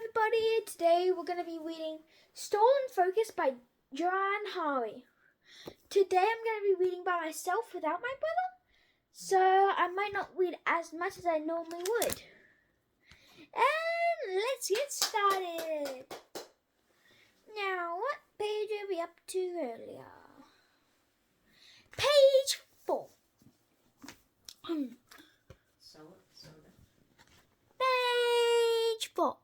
everybody, today we're going to be reading Stolen Focus by Joanne Harvey. Today I'm going to be reading by myself without my brother, so I might not read as much as I normally would. And let's get started. Now, what page are we up to earlier? Page 4. Page 4.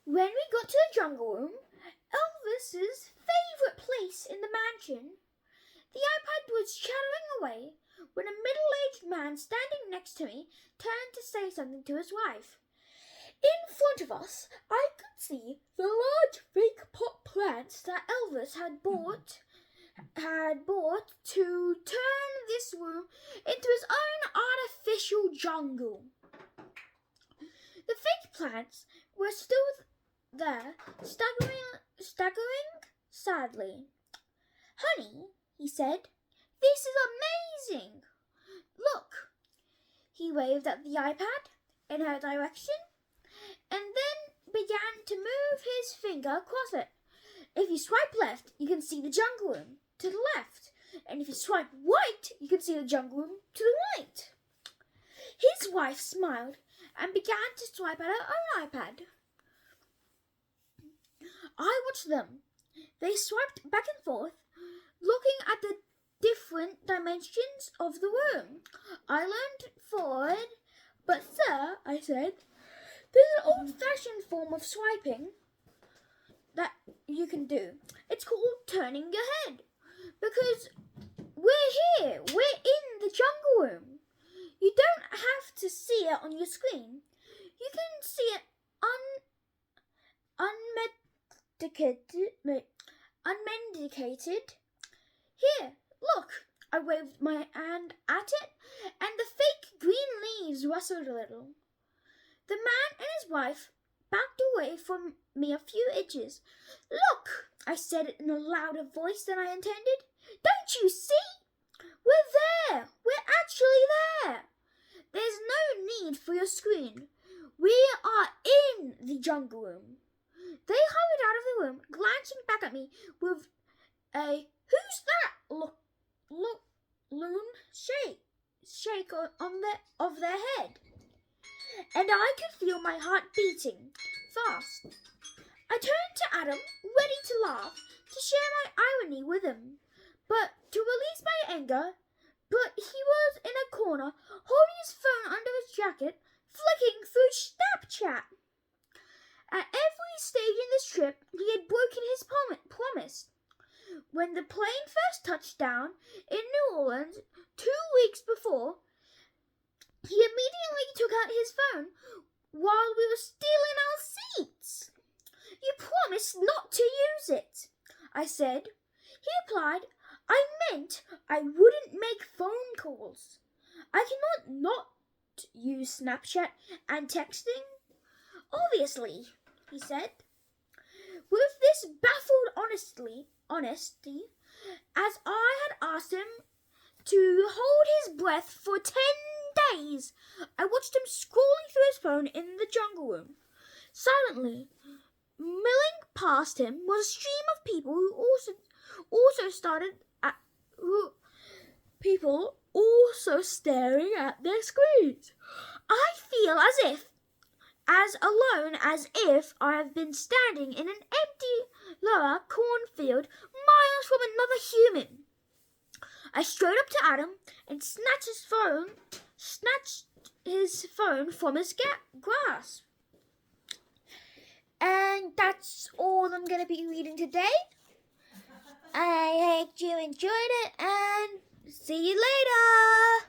When we got to the jungle room, Elvis's favourite place in the mansion, the iPad was chattering away when a middle-aged man standing next to me turned to say something to his wife. In front of us, I could see the large fake pot plants that Elvis had bought to turn this room into his own artificial jungle. The fake plants were still there, staggering sadly. "Honey," he said, "this is amazing. Look." He waved at the iPad in her direction and then began to move his finger across it. "If you swipe left, you can see the jungle room to the left, and if you swipe right, you can see the jungle room to the right." His wife smiled and began to swipe at her own iPad. I watched them. They swiped back and forth, looking at the different dimensions of the room. I leaned forward. "But sir," I said, "there's an old-fashioned form of swiping that you can do. It's called turning your head. Because we're here. We're in the jungle room. You don't have to see it on your screen. You can see it unmedicated. Here, look." I waved my hand at it, and the fake green leaves rustled a little. The man and his wife backed away from me a few inches. "Look," I said in a louder voice than I intended. "Don't you see? We're there. We're actually there. There's no need for your screen. We are in the jungle room." They hurried out of the room, glancing back at me with a "Who's that?" loon shake of their head, and I could feel my heart beating fast. I turned to Adam, ready to laugh, to share my irony with him, but to release my anger. But he was in a corner, holding his phone under his jacket, flicking through Snapchat. At every stage in this trip, he had broken his promise. When the plane first touched down in New Orleans 2 weeks before, he immediately took out his phone while we were still in our seats. "You promised not to use it," I said. He replied, "I meant I wouldn't make phone calls. I cannot not use Snapchat and texting." "Obviously," he said. With this baffled honesty, as I had asked him to hold his breath for 10 days, I watched him scrolling through his phone in the jungle room. Silently, milling past him was a stream of people who also staring at their screens. I feel as alone as if I have been standing in an empty lower cornfield miles from another human. I strode up to Adam and snatched his phone from his grasp. And that's all I'm going to be reading today. I hope you enjoyed it, and see you later.